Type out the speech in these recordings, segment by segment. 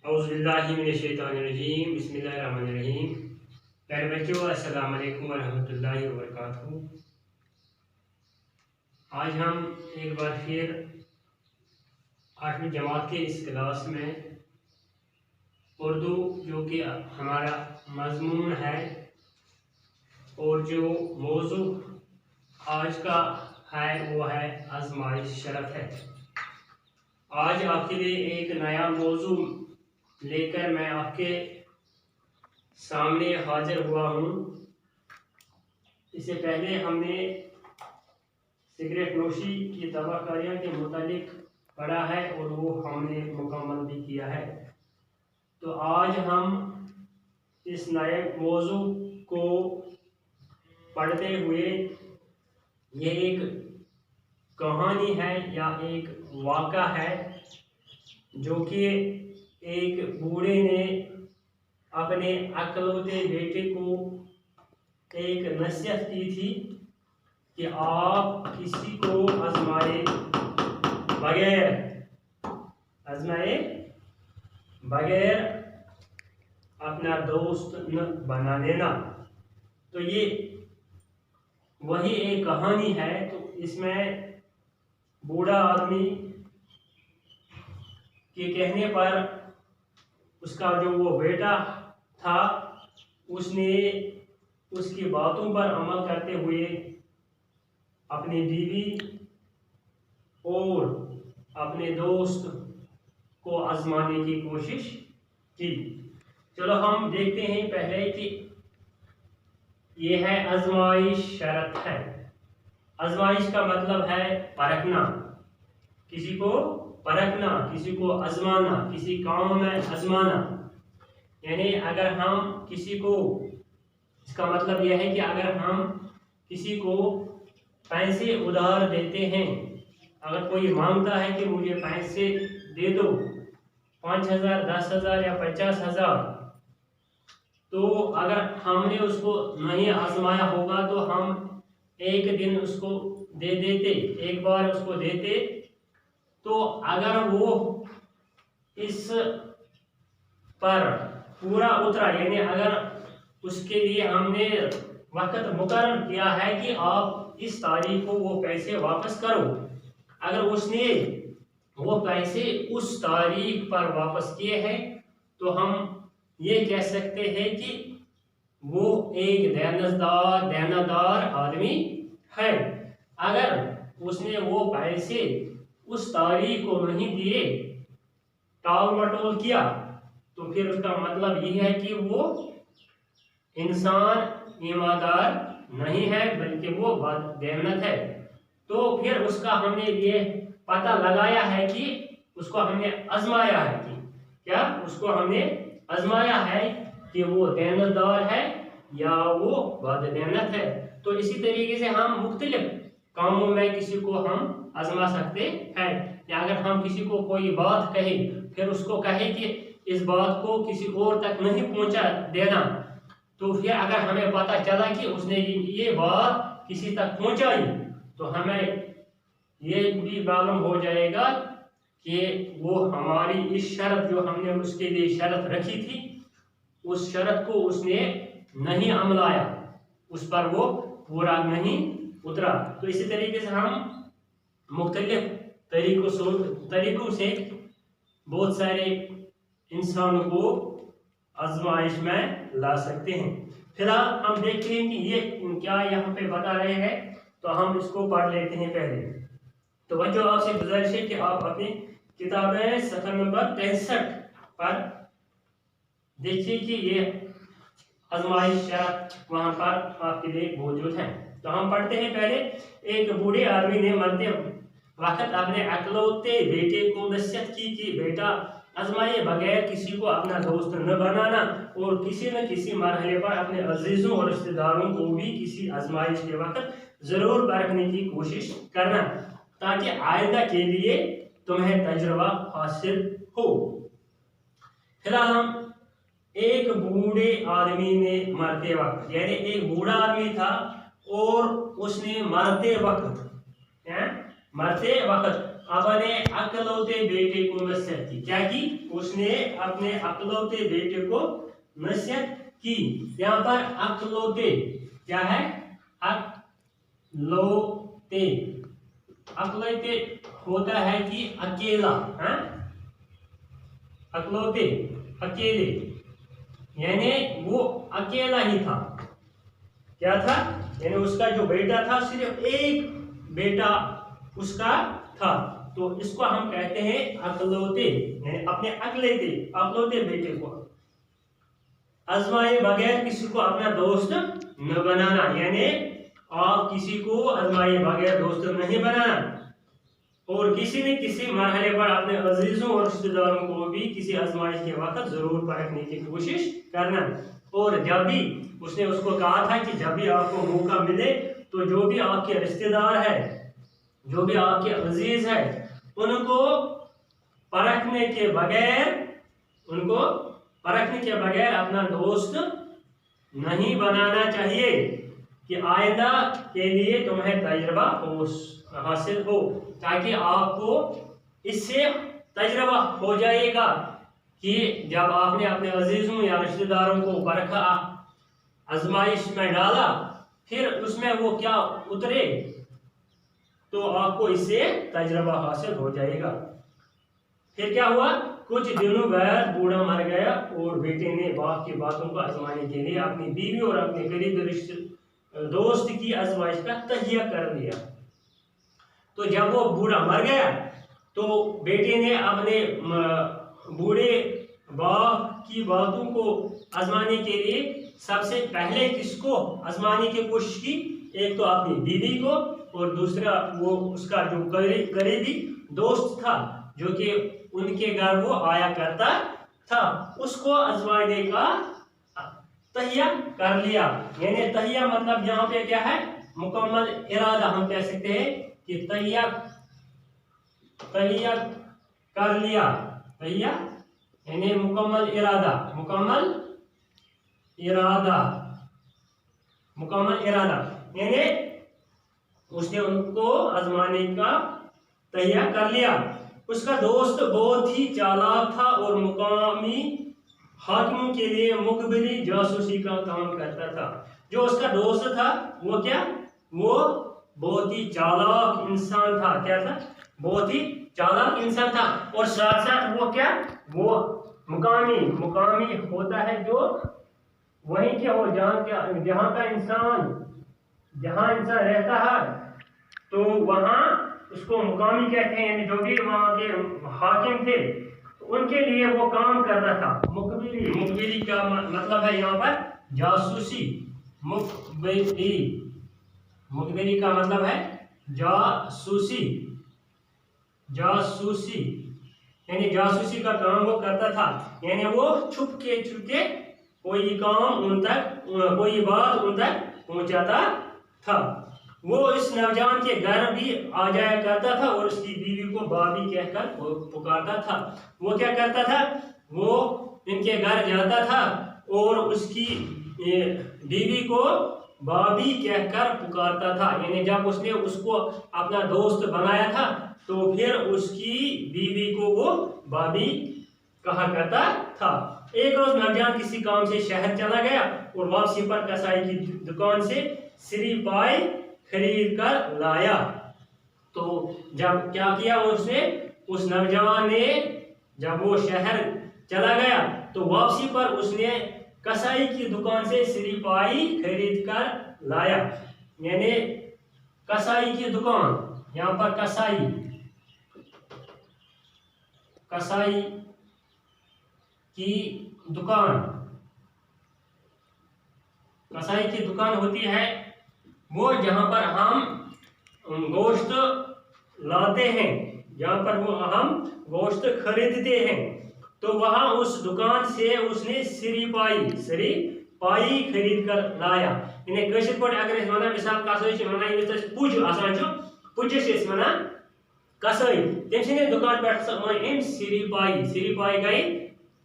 औज़ुबिल्लाहिमिनश्शैतानिर्रजीम बिस्मिल्लाहिर्रहमानिर्रहीम। प्यारे बच्चों, अस्सलाम वालेकुम वरहमतुल्लाहि वबरकातुहू। आज हम एक बार फिर 8वीं जमात के इस क्लास में उर्दू जो कि हमारा मज़मून है और जो मौजू आज का है वो है आज़माइश शरत है। आज आपके लिए एक नया मौजू लेकर मैं आपके सामने हाजिर हुआ हूँ। इससे पहले हमने सिगरेट नोशी की तबाकारियाँ के मुतालिक पढ़ा है और वो हमने मुकम्मल भी किया है। तो आज हम इस नए मौजू को पढ़ते हुए ये एक कहानी है या एक वाक़ा है जो कि एक बूढ़े ने अपने अकलौते बेटे को एक नसीहत की थी कि आप किसी को आजमाए बगैर अपना दोस्त न बना लेना। तो ये वही एक कहानी है। तो इसमें बूढ़ा आदमी के कहने पर उसका जो वो बेटा था उसने उसकी बातों पर अमल करते हुए अपनी बीवी और अपने दोस्त को आजमाने की कोशिश की। चलो हम देखते हैं पहले कि ये है आजमाइश शरत है। आजमाइश का मतलब है परखना, किसी को परखना, किसी को आजमाना, किसी काम में आजमाना। यानी अगर हम किसी को, इसका मतलब यह है कि अगर हम किसी को पैसे उधार देते हैं, अगर कोई मांगता है कि मुझे पैसे दे दो 5,000, 10,000 या 50,000, तो अगर हमने उसको नहीं आजमाया होगा तो हम एक दिन उसको दे देते, एक बार उसको देते, तो अगर वो इस पर पूरा उतरा, यानी अगर उसके लिए हमने वक्त मुकर्रर किया है कि आप इस तारीख को वो पैसे वापस करो, अगर उसने वो पैसे उस तारीख पर वापस किए हैं तो हम ये कह सकते हैं कि वो एक देनदार आदमी है। अगर उसने वो पैसे उस तारीख को नहीं दिए, टाल मटोल किया, तो फिर उसका मतलब ये है कि वो इंसान ईमानदार नहीं है बल्कि वो बददेनत है। तो फिर उसका हमने ये पता लगाया है कि उसको हमने आजमाया है कि क्या उसको हमने आजमाया है कि वो देनदार है या वो बददेनत है। तो इसी तरीके से हम मुख्तलिफ कामों में किसी को हम आजमा सकते हैं। या अगर हम किसी को कोई बात कहें, फिर उसको कहे कि इस बात को किसी और तक नहीं पहुंचा देना, तो फिर अगर हमें पता चला कि उसने ये बात किसी तक पहुंचाई, तो हमें ये भी मालूम हो जाएगा कि वो हमारी इस शर्त जो हमने उसके लिए शर्त रखी थी, उस शर्त को उसने नहीं अमलाया, उस पर वो पूरा नहीं उतरा। तो इसी तरीके से हम मुख्तलिफ तरीकों से बहुत सारे इंसानों को आजमाइश में ला सकते हैं। फिलहाल हम देखते हैं कि ये क्या यहाँ पे बता रहे हैं, तो हम इसको पढ़ लेते हैं पहले। तो बच्चों, आपसे गुजारिश है कि आप अपनी किताबें सफ़र नंबर 63 पर देखिए कि ये आजमाइश शरत वहाँ पर आपके लिए मौजूद है। तो हम पढ़ते हैं पहले। एक बूढ़े आदमी ने मरते वक्त अपने अकलौते बेटे को नसीहत की कि बेटा, आजमाए बगैर किसी को अपना दोस्त न बनाना और किसी न किसी मरहले पर अपने अजीजों और रिश्तेदारों को भी किसी आजमाइश के वक्त जरूर परखने की कोशिश करना, ताकि आइंदा के लिए तुम्हें तजुर्बा हासिल हो। फिलहाल हम एक बूढ़े आदमी ने मरते वक्त, यानी एक बूढ़ा आदमी था और उसने मरते वक्त अपने अकलौते बेटे को नसीहत की। क्या की? उसने अपने अकलौते बेटे को नसीहत की। यहाँ पर अकलौते क्या है? अकलौते, अकलौते होता है कि अकेला, है? अकलौते अकेले, यानी वो अकेला ही था। क्या था? यानी उसका जो बेटा था सिर्फ एक बेटा उसका था, तो इसको हम कहते हैं अकलौते, यानी अपने अकलौते बेटे को आजमाए बगैर किसी को अपना दोस्त न बनाना। यानी आप किसी को आजमाए बगैर दोस्त नहीं बनाना, और किसी न किसी मरहले पर अपने अजीजों और रिश्तेदारों को भी किसी आजमाइश के वक्त जरूर परखने की कोशिश करना। और जब भी उसने उसको कहा था कि जब भी आपको मौका मिले तो जो भी आपके रिश्तेदार है, जो भी आपके अजीज है, उनको परखने के बगैर अपना दोस्त नहीं बनाना चाहिए, कि आइंदा के लिए तुम्हें तजर्बा हासिल हो, ताकि आपको इससे तजर्बा हो जाएगा कि जब आपने अपने अजीजों या रिश्तेदारों को परखा, आजमाइश में डाला, फिर उसमें वो क्या उतरे, तो आपको इससे तजर्बा हासिल हो जाएगा। फिर क्या हुआ? कुछ दिनों बाद बूढ़ा मर गया और बेटे ने बाप की बातों को आजमाने के लिए अपनी बीवी और अपने करीबी दोस्त की आजमाइश का तहिया कर लिया। तो जब वो बूढ़ा मर गया तो बेटे ने अपने बूढ़े बाप की बातों को आजमाने के लिए सबसे पहले किसको आजमाने की कोशिश की? एक तो अपनी बीवी को, और दूसरा वो उसका जो करीबी दोस्त था जो कि उनके घर वो आया करता था, उसको आजमाने का तहिया कर लिया। यानी तहिया मतलब यहाँ पे क्या है? मुकम्मल इरादा हम कह सकते हैं कि तहिया कर लिया। तहिया यानी मुकम्मल इरादा यानी उसने उनको आजमाने का तैयार कर लिया। उसका दोस्त बहुत ही चालाक था और मुकामी हाकिमों के लिए मुखबिरी जासूसी का काम करता था। जो उसका दोस्त था वो क्या? वो बहुत ही चालाक इंसान था। क्या था? बहुत ही चालाक इंसान था। और साथ साथ वो क्या? वो मुकामी होता है जो वहीं के हो जहाँ इंसान रहता है, तो वहाँ उसको मुकामी कहते हैं। यानी जो भी वहाँ के हाकिम थे उनके लिए वो काम कर रहा था। मुखबिरी का मतलब है यहाँ पर जासूसी। मुखबिरी का मतलब है जासूसी यानी जासूसी का काम वो करता था। यानी वो छुप के कोई बात उन तक पहुंचाता था। वो इस नौजवान के घर भी आ जाया करता था और उसकी बीवी को बाबी कहकर पुकारता था। वो क्या करता था? वो इनके घर जाता था और उसकी बीवी को बाबी कहकर पुकारता था। यानी जब उसने उसको अपना दोस्त बनाया था तो फिर उसकी बीवी को वो बाबी कहा करता था। एक रोज नौजवान किसी काम से शहर चला गया और वापसी पर कसाई की दुकान से श्री पाई खरीद कर लाया। तो जब क्या किया उसने, उस नौजवान ने जब वो शहर चला गया तो वापसी पर उसने कसाई की दुकान से श्री पाई खरीद कर लाया। यानी कसाई की दुकान, यहाँ पर कसाई की दुकान होती है वो जहाँ पर हम गोश्त लाते हैं, जहाँ पर वो हम गोश्त खरीदते हैं, तो वहाँ उस दुकान से उसने श्री पाई खरीद कर लाया। इन्हें कशिर पड़ अगर वना मिसाल कसाई पुज आसान वना कसाई तम दुकान पे श्री पाई गई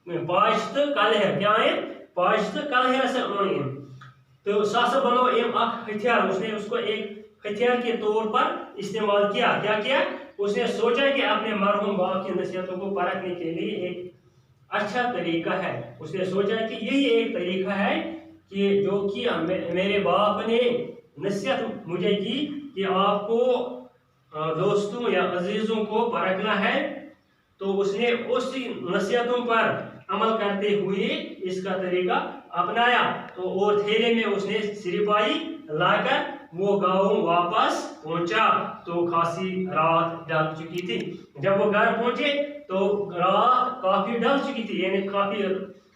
पाश तो कलहर। क्या है? पाश तो कलहर से तो सासा बनो हथियार। उसने उसको एक हथियार के तौर पर इस्तेमाल किया। क्या किया? उसने सोचा कि अपने मरहूम बाप की नसीहतों को परखने के लिए एक अच्छा तरीका है। उसने सोचा कि यही एक तरीका है कि जो कि मेरे बाप ने नसीहत मुझे की कि आपको दोस्तों या अजीजों को परखना है, तो उसने उस नसीहतों पर अमल करते हुए इसका तरीका अपनाया। तो और थैले में उसने सिरपाई लाकर वो गांव वापस पहुंचा। तो खासी रात ढल चुकी थी। जब वो घर पहुंचे तो रात काफी ढल चुकी थी, यानी काफी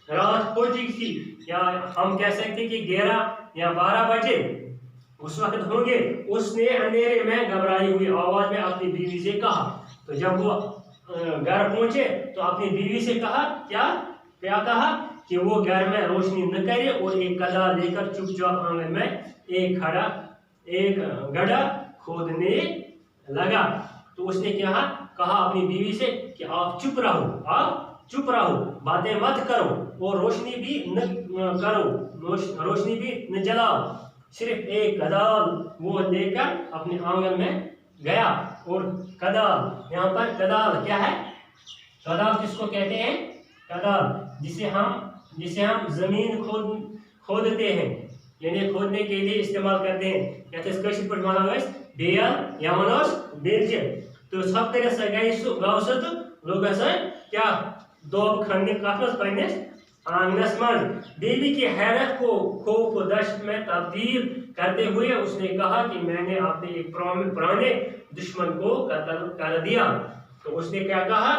रात हो चुकी थी, या हम कह सकते कि 11 या 12 बजे उस वक्त होंगे। उसने अंधेरे में घबराई हुई आवाज में अपनी बीवी से कहा। तो जब वो घर पहुंचे तो अपनी बीवी से कहा, क्या क्या कहा कि वो घर में रोशनी न करे और एक कदा लेकर चुपचाप आंगन में एक गड्ढा खोदने लगा। तो उसने क्या कहा अपनी बीवी से कि आप चुप रहो, बातें मत करो और रोशनी भी न करो, रोशनी भी न जलाओ। सिर्फ एक कदाल वो लेकर अपने आंगन में गया। और कदाल, यहाँ पर कदाल क्या है? कदाल किसको कहते हैं? कदाल जिसे हम जमीन खोदते हैं, यानी खोदने के लिए इस्तेमाल करते हैं। बेल या बेलचे। तो सब तरह से लोग क्या दोब खंड आंगनस मंज। बीवी की हैरत को खौफ और दहशत में तब्दील करते हुए उसने कहा कि मैंने अपने एक पुराने दुश्मन को कत्ल कर दिया। तो उसने क्या कहा?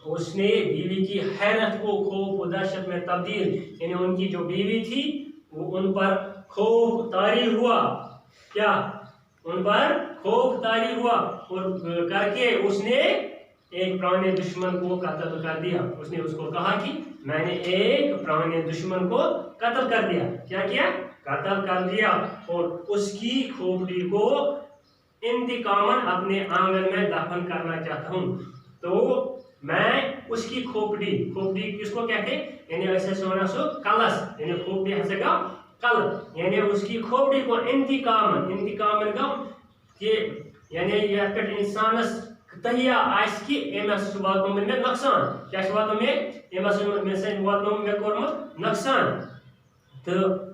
उसने बीवी की हैरत को खौफ और दहशत में तब्दील, यानी उनकी जो बीवी थी वो उन पर खौफ तारी हुआ। क्या उन पर खौफ तारी हुआ और करके उसने एक पुराने दुश्मन को कत्ल कर दिया। उसने उसको कहा कि मैंने एक पुराने दुश्मन को कत्ल कर दिया। क्या किया? कत्ल कर दिया। और उसकी खोपड़ी को इंतकामन अपने आंगन में दफन करना चाहता हूँ। तो मैं उसकी खोपड़ी किसको कहते हैं? यानी ऐसे सोना सो कलश, यानी खोपड़ी हंसे का कल, यानी उसकी खोपड़ी को इंतकामन का कि यानी यह कट इंसानस तहिया आइस कि एमस वातो में नुकसान, क्या वातो में एमस में से वातो में कोरमत नुकसान। तो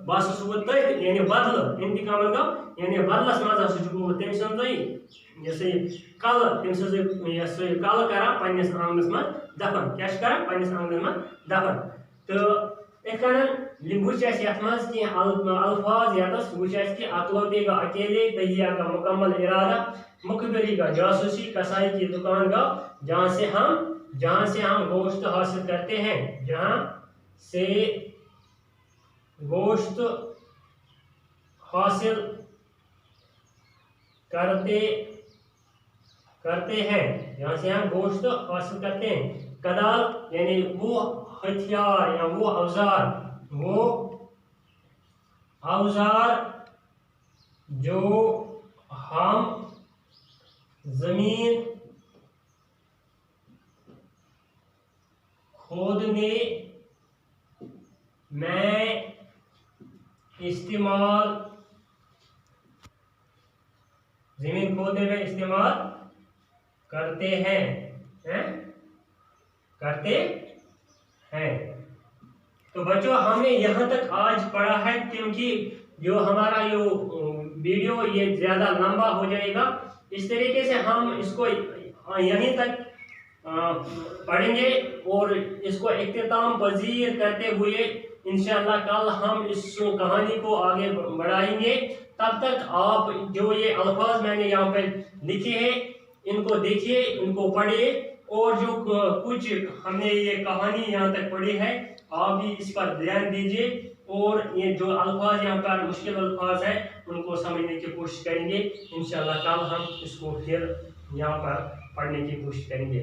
बस वो तय यानी बदल इंतकामन का यानी बदलस मजा सुजु तम सई जैसे कल तम से कल करा पन्नस आंगनस में दफन, क्या करा पन्नस आंगन में दफन। तो एक वुच कि अल्फाज यादस वुच कि अकलौते का अकेले, तहिया का मुकम्मल इरादा, मुखबिरी का जासूसी, कसाई की दुकान का जहाँ से हम गोश्त हासिल करते हैं, जहाँ से गोश्त हासिल करते हैं, जहाँ से हम गोश्त हासिल करते हैं। कदाल यानी वो हथियार या वो औजार जो हम जमीन खोदने में इस्तेमाल करते हैं। तो बच्चों हमने यहाँ तक आज पढ़ा है, क्योंकि जो हमारा वीडियो ये ज़्यादा लंबा हो जाएगा, इस तरीके से हम इसको यहीं तक पढ़ेंगे और इसको इख्तिताम पजीर करते हुए इंशाअल्लाह कल हम इस कहानी को आगे बढ़ाएंगे। तब तक आप जो ये अल्फाज मैंने यहाँ पे लिखे हैं इनको देखिए, इनको पढ़िए, और जो कुछ हमने ये कहानी यहाँ तक पढ़ी है आप भी इस पर ध्यान दीजिए, और ये जो अल्फाज यहाँ पर मुश्किल अल्फाज है उनको समझने की कोशिश करेंगे। इंशाअल्लाह कल हम इसको फिर यहाँ पर पढ़ने की कोशिश करेंगे।